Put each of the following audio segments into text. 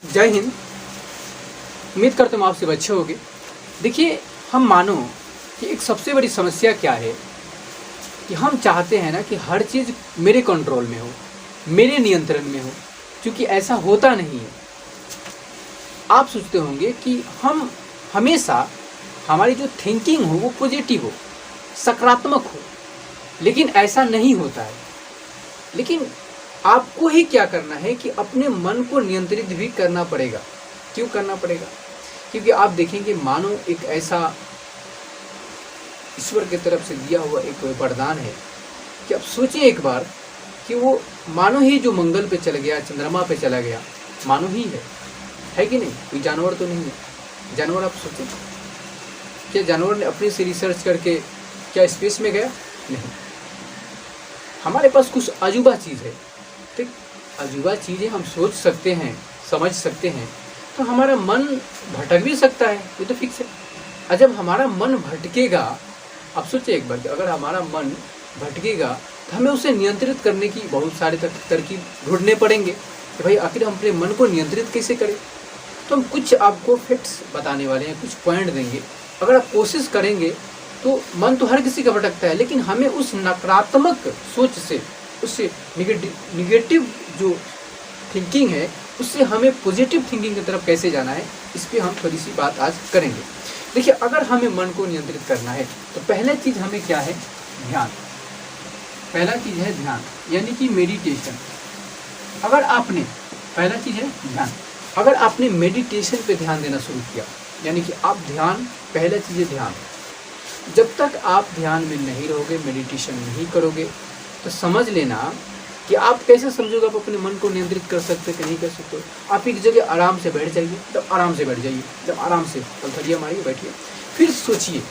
जय हिंद। उम्मीद करता हूँ आप सब अच्छे होंगे। देखिए, हम मानो कि एक सबसे बड़ी समस्या क्या है कि हम चाहते हैं ना कि हर चीज़ मेरे कंट्रोल में हो, मेरे नियंत्रण में हो, क्योंकि ऐसा होता नहीं है। आप सोचते होंगे कि हम हमेशा हमारी जो थिंकिंग हो वो पॉजिटिव हो, सकारात्मक हो, लेकिन ऐसा नहीं होता है। लेकिन आपको ही क्या करना है कि अपने मन को नियंत्रित भी करना पड़ेगा। क्यों करना पड़ेगा? क्योंकि आप देखेंगे, मानो एक ऐसा ईश्वर की तरफ से दिया हुआ एक वरदान है कि आप सोचिए एक बार कि वो मानो ही जो मंगल पे चला गया, चंद्रमा पे चला गया, मानो ही है कि नहीं? कोई जानवर तो नहीं है। जानवर आप सोचिए, क्या जानवर ने अपने से रिसर्च करके क्या स्पेस में गया? नहीं। हमारे पास कुछ अजूबा चीज़ है, ठीक? अजूबा चीज़ें हम सोच सकते हैं, समझ सकते हैं, तो हमारा मन भटक भी सकता है, ये तो फिक्स है। और जब हमारा मन भटकेगा, आप सोचिए एक बार कि अगर हमारा मन भटकेगा तो हमें उसे नियंत्रित करने की बहुत सारे तरकीब ढूंढने पड़ेंगे कि भाई आखिर हम अपने मन को नियंत्रित कैसे करें। तो हम कुछ आपको फैक्ट्स बताने वाले हैं, कुछ पॉइंट देंगे। अगर आप कोशिश करेंगे तो मन तो हर किसी का भटकता है, लेकिन हमें उस नकारात्मक सोच से, उससे निगेटिव जो थिंकिंग है, उससे हमें पॉजिटिव थिंकिंग की तरफ कैसे जाना है, इस पर हम थोड़ी सी बात आज करेंगे। देखिए, अगर हमें मन को नियंत्रित करना है तो पहला चीज़ हमें क्या है? ध्यान। पहला चीज़ है ध्यान, यानी कि मेडिटेशन। अगर आपने, पहला चीज़ है ध्यान, अगर आपने मेडिटेशन पे ध्यान देना शुरू किया, यानी कि आप ध्यान, पहला चीज़ है ध्यान। जब तक आप ध्यान में नहीं रहोगे, मेडिटेशन नहीं करोगे, तो समझ लेना कि आप कैसे समझोगे आप अपने मन को नियंत्रित कर सकते कि नहीं कर सकते। आप एक जगह आराम से बैठ जाइए, जब आराम से बैठ जाइए, जब आराम से पलथरियाँ मारिए, बैठिए, फिर सोचिए।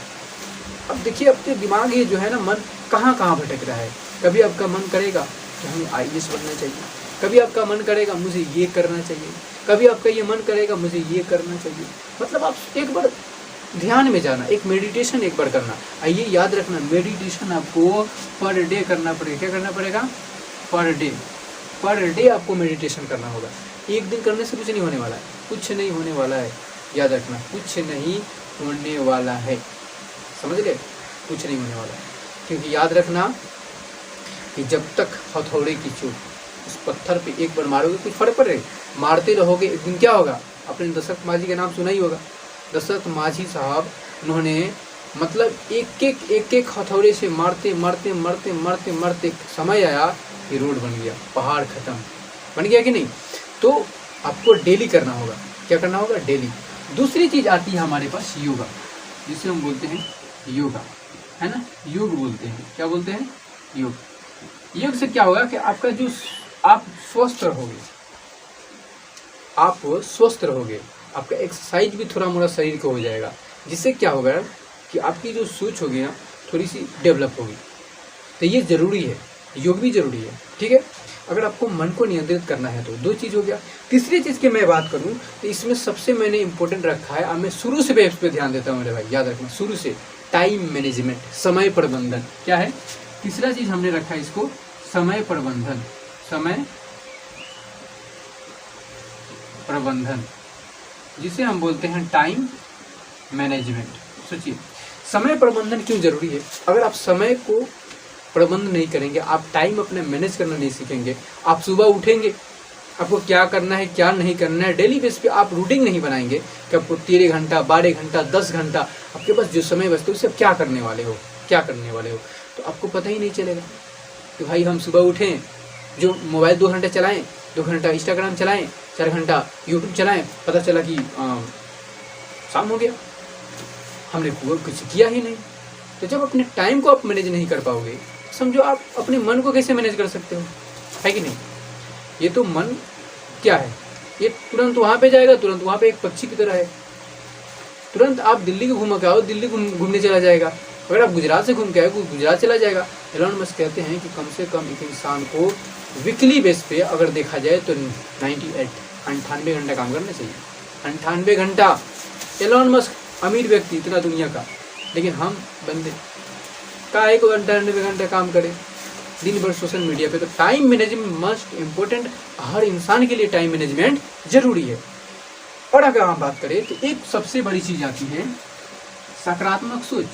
अब देखिए, आपके दिमाग ये जो है ना, मन कहाँ कहाँ भटक रहा है। कभी आपका मन करेगा कि हमें IAS बनना चाहिए, कभी आपका मन करेगा मुझे ये करना चाहिए, कभी आपका ये मन करेगा मुझे ये करना चाहिए। मतलब आप एक बार ध्यान में जाना, एक मेडिटेशन एक बार करना। आइए याद रखना, मेडिटेशन आपको पर डे करना पड़ेगा। क्या करना पड़ेगा? पर डे आपको मेडिटेशन करना होगा। एक दिन करने से कुछ नहीं होने वाला है, कुछ नहीं होने वाला है। याद रखना, कुछ नहीं होने वाला है, समझ गए? कुछ नहीं होने वाला है। क्योंकि याद रखना कि जब तक हथौड़े की चोट उस पत्थर पे एक बार मारोगे, कुछ फर्क पड़ रहा है, मारते रहोगे, एक दिन क्या होगा? आपने दशरथ माझी का नाम सुना ही होगा। दशरथ माझी साहब, उन्होंने मतलब एक एक हथौड़े से मारते मारते मारते मारते मारते समय आया कि रोड बन गया, पहाड़ खत्म, बन गया कि नहीं? तो आपको डेली करना होगा। क्या करना होगा? डेली। दूसरी चीज़ आती है हमारे पास, योगा, जिसे हम बोलते हैं योगा, है ना? योग बोलते हैं। क्या बोलते हैं? योग। योग से क्या होगा कि आपका जो, आप स्वस्थ रहोगे, आप स्वस्थ रहोगे, आपका एक्सरसाइज भी थोड़ा मोड़ा शरीर को हो जाएगा, जिससे क्या होगा कि आपकी जो सोच होगी ना, थोड़ी सी डेवलप होगी। तो ये ज़रूरी है, योग भी ज़रूरी है, ठीक है? अगर आपको मन को नियंत्रित करना है तो दो चीज़ हो गया। तीसरी चीज़ की मैं बात करूँ तो इसमें सबसे मैंने इंपॉर्टेंट रखा है, अब मैं शुरू से इस पर ध्यान देता हूँ मेरे भाई, याद रखना, शुरू से, टाइम मैनेजमेंट, समय प्रबंधन। क्या है? तीसरा चीज़ हमने रखा है इसको, समय प्रबंधन। समय प्रबंधन, जिसे हम बोलते हैं टाइम मैनेजमेंट। सोचिए, समय प्रबंधन क्यों जरूरी है? अगर आप समय को प्रबंध नहीं करेंगे, आप टाइम अपने मैनेज करना नहीं सीखेंगे, आप सुबह उठेंगे, आपको क्या करना है क्या नहीं करना है, डेली बेस पे आप रूटीन नहीं बनाएंगे कि आपको 13 घंटा 12 घंटा 10 घंटा आपके पास जो समय बचते है उसे आप क्या करने वाले हो, क्या करने वाले हो, तो आपको पता ही नहीं चलेगा कि भाई हम सुबह उठें, जो मोबाइल 2 घंटे चलाएं, 2 घंटा इंस्टाग्राम चलाएं, 4 घंटा यूट्यूब चलाएं, पता चला कि शाम हो गया, हमने कुछ किया ही नहीं। तो जब अपने टाइम को आप मैनेज नहीं कर पाओगे, समझो आप अपने मन को कैसे मैनेज कर सकते हो, है कि नहीं? ये तो मन क्या है, ये तुरंत वहाँ पे जाएगा, तुरंत वहाँ पे एक पक्षी की तरह है। तुरंत आप दिल्ली को घूम के आओ, दिल्ली घूमने चला जाएगा। अगर आप गुजरात से घूम के आए, गुजरात चला जाएगा। एलन मस्क कहते हैं कि कम से कम एक इंसान को वीकली बेस पे अगर देखा जाए तो 98 घंटा काम करना चाहिए। 98 घंटा। एलन मस्क अमीर व्यक्ति, इतना दुनिया का, लेकिन हम बंदे का 1 घंटा 98 घंटा काम करें दिन भर सोशल मीडिया पे। तो टाइम मैनेजमेंट मस्ट इम्पोर्टेंट, हर इंसान के लिए टाइम मैनेजमेंट जरूरी है। और अगर हम बात करें तो एक सबसे बड़ी चीज आती है सकारात्मक सोच।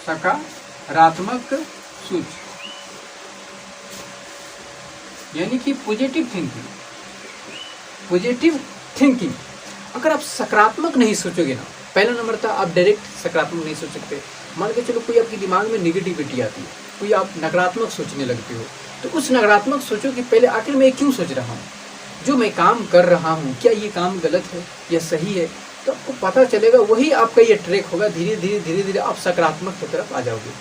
सकारात्मक सोच यानी कि पॉजिटिव थिंकिंग। पॉजिटिव थिंकिंग, अगर आप सकारात्मक नहीं सोचोगे ना, पहला नंबर था आप डायरेक्ट सकारात्मक नहीं सोच सकते। मान के चलो कोई आपके दिमाग में नेगेटिविटी आती है, कोई आप नकारात्मक सोचने लगते हो, तो उस नकारात्मक सोचो कि पहले आखिर मैं क्यों सोच रहा हूँ, जो मैं काम कर रहा हूँ क्या ये काम गलत है या सही है, तो आपको पता चलेगा, वही आपका ये ट्रैक होगा। धीरे धीरे आप सकारात्मक की तरफ आ जाओगे।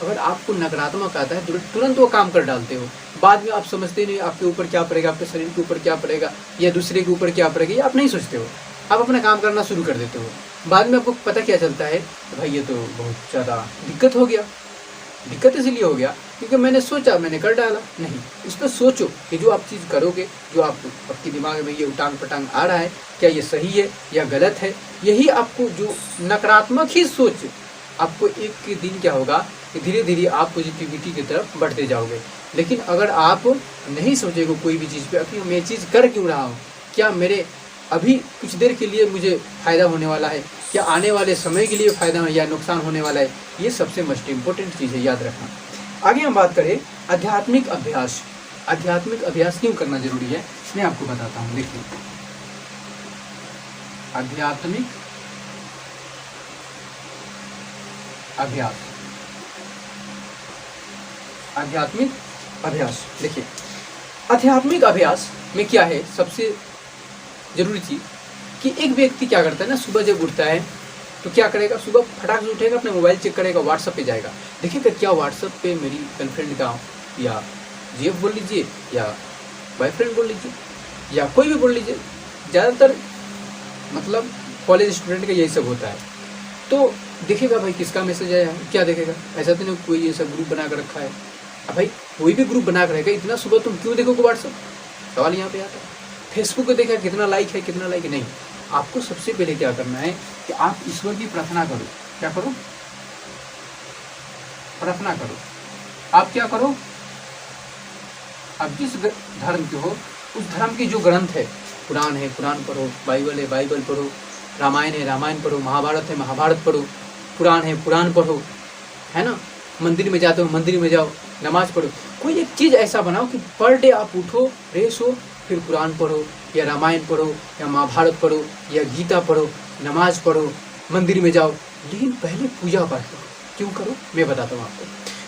अगर आपको नकारात्मक आता है तुरंत वो काम कर डालते हो, बाद में आप समझते नहीं आपके ऊपर क्या पड़ेगा, आपके शरीर के ऊपर क्या पड़ेगा या दूसरे के ऊपर क्या पड़ेगा, ये आप नहीं सोचते हो, आप अपना काम करना शुरू कर देते हो। बाद में आपको पता क्या चलता है, भाई ये तो बहुत ज़्यादा दिक्कत हो गया। दिक्कत इसलिए हो गया क्योंकि मैंने सोचा, मैंने कर डाला नहीं। इस पर सोचो कि जो आप चीज़ करोगे, जो आपके दिमाग में ये उटांग पटांग आ रहा है, क्या ये सही है या गलत है। यही आपको जो नकारात्मक ही सोच, आपको एक दिन क्या होगा कि धीरे धीरे आप पॉजिटिविटी की तरफ बढ़ते जाओगे। लेकिन अगर आप नहीं सोचेंगे कोई भी चीज़ पे, अभी मैं चीज़ कर क्यों रहा हूँ, क्या मेरे अभी कुछ देर के लिए मुझे फ़ायदा होने वाला है, क्या आने वाले समय के लिए फ़ायदा या नुकसान होने वाला है, ये सबसे मोस्ट इम्पोर्टेंट चीज़ है, याद रखना। आगे हम बात करें आध्यात्मिक अभ्यास। आध्यात्मिक अभ्यास क्यों करना जरूरी है, मैं आपको बताता हूँ। देखिए, आध्यात्मिक अभ्यास, आध्यात्मिक अभ्यास, देखिए आध्यात्मिक अभ्यास में क्या है सबसे जरूरी चीज कि एक व्यक्ति क्या करता है ना, सुबह जब उठता है तो क्या करेगा, सुबह फटाक से उठेगा, अपने मोबाइल चेक करेगा, व्हाट्सएप पे जाएगा, देखिएगा क्या व्हाट्सएप पे मेरी गर्लफ्रेंड का या जीएफ बोल लीजिए या बॉयफ्रेंड बोल लीजिए या कोई भी बोल लीजिए, ज़्यादातर मतलब कॉलेज स्टूडेंट का यही सब होता है। तो देखेगा भाई किसका मैसेज आया है, क्या देखेगा, ऐसा तो नहीं कोई ऐसा ग्रुप बना कर रखा है। अब भाई कोई भी ग्रुप बना कर रहेगा, इतना सुबह तुम क्यों देखोगे व्हाट्सएप, सवाल यहाँ पे आता है। फेसबुक पे देखा कितना लाइक है, कितना लाइक नहीं। आपको सबसे पहले क्या करना है कि आप ईश्वर की प्रार्थना करो। क्या करो, प्रार्थना करो। आप क्या करो, आप जिस धर्म के हो उस धर्म के जो ग्रंथ है, कुरान है कुरान पढ़ो, बाइबल है बाइबल पढ़ो, रामायण है रामायण पढ़ो, महाभारत है महाभारत पढ़ो, पुराण है पुराण पढ़ो, है ना। मंदिर में जाते हो मंदिर में जाओ, नमाज पढ़ो। कोई एक चीज़ ऐसा बनाओ कि पर डे आप उठो, फ्रेश हो, फिर कुरान पढ़ो या रामायण पढ़ो या महाभारत पढ़ो या गीता पढ़ो, नमाज पढ़ो, मंदिर में जाओ। लेकिन पहले पूजा पाठ करो। क्यों करो, मैं बताता हूँ आपको।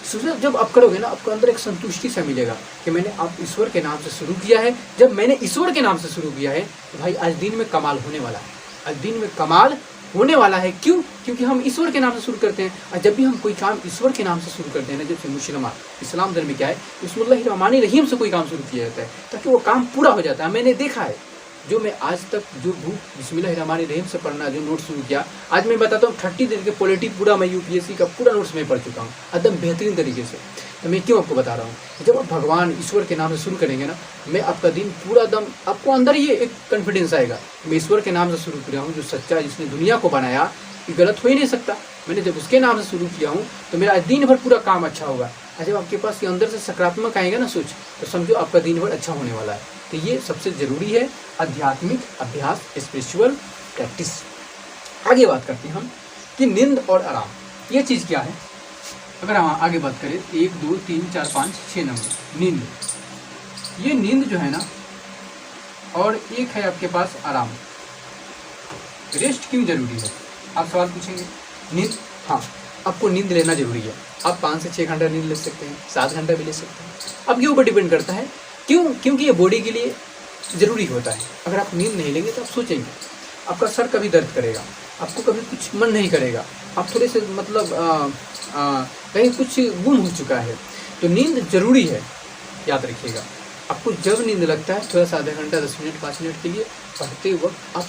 सुबह जब आप करोगे ना, आपको अंदर एक संतुष्टि सा मिलेगा कि मैंने आप ईश्वर के नाम से शुरू किया है। जब मैंने ईश्वर के नाम से शुरू किया है तो भाई आज दिन में कमाल होने वाला है, आज दिन में कमाल होने वाला है। क्यों, क्योंकि हम ईश्वर के नाम से शुरू करते हैं। और जब भी हम कोई काम ईश्वर के नाम से शुरू करते हैं ना, जैसे मुसलमान इस्लाम धर्म में क्या है, बिस्मिल्लाहिर्रहमानिर रहीम से कोई काम शुरू किया जाता है ताकि वो काम पूरा हो जाता है। मैंने देखा है, जो मैं आज तक जो बुक बिस्मिल्लाहिर्रहमानिर रहीम से पढ़ना जो नोट शुरू किया, आज मैं बताता हूँ 30 दिन के पॉलिटी पूरा मैं यूपीएससी का पूरा नोट्स में पढ़ चुका हूँ एकदम बेहतरीन तरीके से। तो मैं क्यों आपको बता रहा हूँ, जब आप भगवान ईश्वर के नाम से शुरू करेंगे ना, मैं आपका दिन पूरा दम, आपको अंदर ही एक कॉन्फिडेंस आएगा, मैं ईश्वर के नाम से शुरू कर रहा हूँ, जो सच्चा जिसने दुनिया को बनाया, ये गलत हो ही नहीं सकता। मैंने जब उसके नाम से शुरू किया हूँ तो मेरा दिन भर पूरा काम अच्छा होगा। और जब आपके पास ये अंदर से सकारात्मक आएगा ना सोच, तो समझो आपका दिन भर अच्छा होने वाला है। तो ये सबसे ज़रूरी है, आध्यात्मिक अभ्यास, स्पिरिचुअल प्रैक्टिस। आगे बात करते हैं हम कि नींद और आराम, ये चीज़ क्या है। अगर हम आगे बात करें 1 2 3 4 5 6 नंबर नींद, ये नींद जो है ना, और एक है आपके पास आराम। रेस्ट क्यों जरूरी है, आप सवाल पूछेंगे। नींद, हाँ आपको नींद लेना जरूरी है। आप 5 से 6 घंटा नींद ले सकते हैं, 7 घंटा भी ले सकते हैं, आपके ऊपर डिपेंड करता है। क्यों, क्योंकि ये बॉडी के लिए ज़रूरी होता है। अगर आप नींद नहीं लेंगे तो आप सोचेंगे, आपका सर कभी दर्द करेगा, आपको कभी कुछ मन नहीं करेगा, आप थोड़े से मतलब कहीं कुछ गुम हो चुका है। तो नींद ज़रूरी है, याद रखिएगा। आपको जब नींद लगता है थोड़ा सा आधा घंटा 10 मिनट 5 मिनट के लिए पढ़ते वक्त आप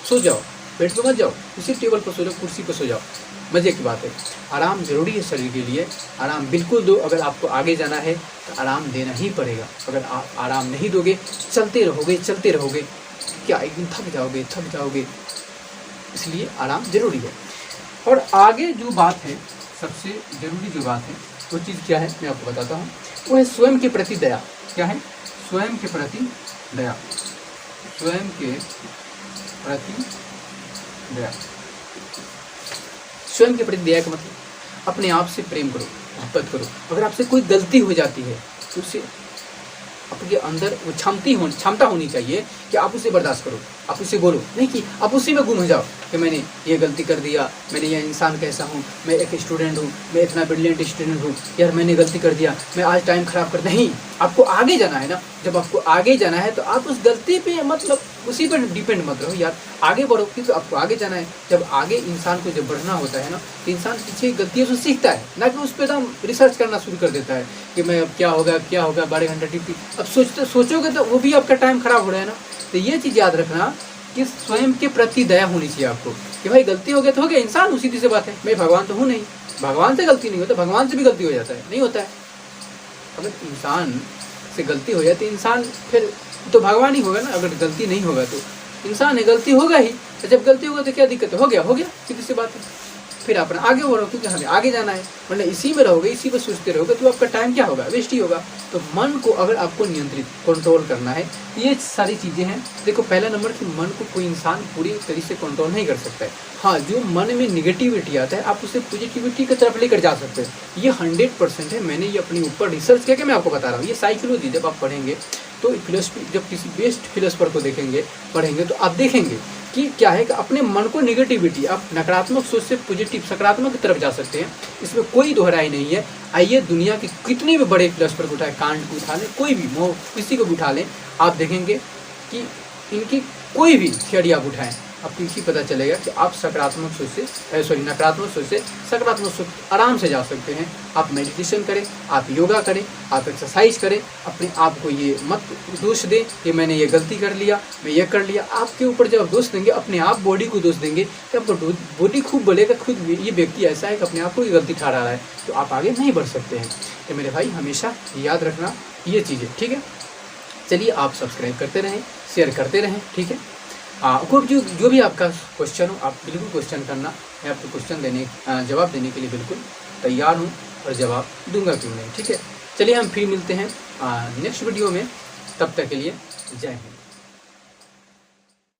सो जाओ, बेड पे मत जाओ, उसी टेबल पर सो जाओ, कुर्सी पर सो जाओ, मज़े की बात है। आराम जरूरी है शरीर के लिए, आराम बिल्कुल दो। अगर आपको आगे जाना है तो आराम देना ही पड़ेगा। अगर आप आराम नहीं दोगे, चलते रहोगे, क्या एक दिन थक जाओगे। इसलिए आराम जरूरी है। और आगे जो बात है, सबसे ज़रूरी जो बात है, वो चीज़ क्या है मैं आपको बताता हूँ। वो है स्वयं के प्रति दया। क्या है, स्वयं के प्रति दया। स्वयं के प्रति दया। स्वयं के प्रति दया का मतलब अपने आप से प्रेम करो, मोहब्बत करो। अगर आपसे कोई गलती हो जाती है तो उसे आपके अंदर वो क्षमता होनी चाहिए कि आप उसे बर्दाश्त करो, आप उसे बोलो, नहीं कि आप उसी में गुम हो जाओ कि मैंने ये गलती कर दिया, मैंने ये इंसान कैसा हूँ, मैं एक स्टूडेंट हूँ, मैं इतना ब्रिलियंट स्टूडेंट हूँ, यार मैंने गलती कर दिया, मैं आज टाइम खराब कर। नहीं, आपको आगे जाना है ना। जब आपको आगे जाना है तो आप उस गलती पे मतलब उसी पर डिपेंड मत रहो यार, आगे बढ़ो, क्योंकि आपको आगे जाना है। जब आगे इंसान को जब बढ़ना होता है ना तो इंसान पीछे गलतियों से सीखता है, ना कि उस पर एकदम रिसर्च करना शुरू कर देता है कि मैं अब क्या होगा 12 घंटा टीपी। अब सोचोगे तो वो भी आपका टाइम खराब हो रहा है ना। तो ये चीज़ याद रखना कि स्वयं के प्रति दया होनी चाहिए आपको कि भाई गलती हो गया तो हो गया, इंसान हूँ, सीधी सी बात है। मैं भगवान तो हूँ नहीं, भगवान से गलती नहीं होता, भगवान से भी गलती हो जाता है, नहीं होता है। अगर इंसान से गलती हो जाए तो इंसान फिर तो भगवान ही होगा ना। अगर गलती नहीं होगा तो इंसान है, गलती होगा ही। तो जब गलती होगा तो क्या दिक्कत है, हो गया, सीधी सी बात है। फिर अपना आगे बढ़ो, क्योंकि हमें आगे जाना है। वरना इसी में रहोगे, इसी पर सोचते रहोगे तो आपका टाइम क्या होगा, वेस्ट ही होगा। तो मन को अगर आपको नियंत्रित कंट्रोल करना है, ये सारी चीज़ें हैं। देखो, पहला नंबर कि मन को कोई इंसान पूरी तरीके से कंट्रोल नहीं कर सकता है। हाँ, जो मन में निगेटिविटी आता है आप उसे पॉजिटिविटी की तरफ लेकर जा सकते हैं। ये 100% है। मैंने ये अपने ऊपर रिसर्च करके मैं आपको बता रहा हूँ। ये साइकोलॉजी जब आप पढ़ेंगे तो फिलोसफी, जब किसी बेस्ट फिलोसफर को पढ़ेंगे तो आप देखेंगे कि क्या है कि अपने मन को निगेटिविटी, आप नकारात्मक सोच से पॉजिटिव सकारात्मक की तरफ जा सकते हैं। इसमें कोई दोहराई नहीं है। आइए दुनिया के कितने भी बड़े फिलोसफर को उठाए, कांट को उठा लें, कोई भी किसी को भी उठा लें, आप देखेंगे कि इनकी कोई भी थियरी आप उठाएं, आपको इसी पता चलेगा कि आप नकारात्मक सोच से सकारात्मक सोच आराम से जा सकते हैं। आप मेडिटेशन करें, आप योगा करें, आप एक्सरसाइज करें। अपने आप को ये मत दोष दें कि मैंने ये गलती कर लिया, मैं ये कर लिया। आपके ऊपर जब आप दोष देंगे, अपने आप बॉडी को दोष देंगे कि आपको बॉडी खूब बोलेगा, खुद ये व्यक्ति ऐसा है कि अपने आप को ये गलती ठहरा रहा है, तो आप आगे नहीं बढ़ सकते हैं। तो मेरे भाई हमेशा याद रखना ये चीज़ें, ठीक है। चलिए, आप सब्सक्राइब करते रहें, शेयर करते रहें, ठीक है। कोई जो भी आपका क्वेश्चन हो, आप बिल्कुल क्वेश्चन करना। मैं आपको क्वेश्चन जवाब देने के लिए बिल्कुल तैयार हूँ और जवाब दूंगा, क्यों नहीं, ठीक है। चलिए, हम फिर मिलते हैं नेक्स्ट वीडियो में। तब तक के लिए जय हिंद।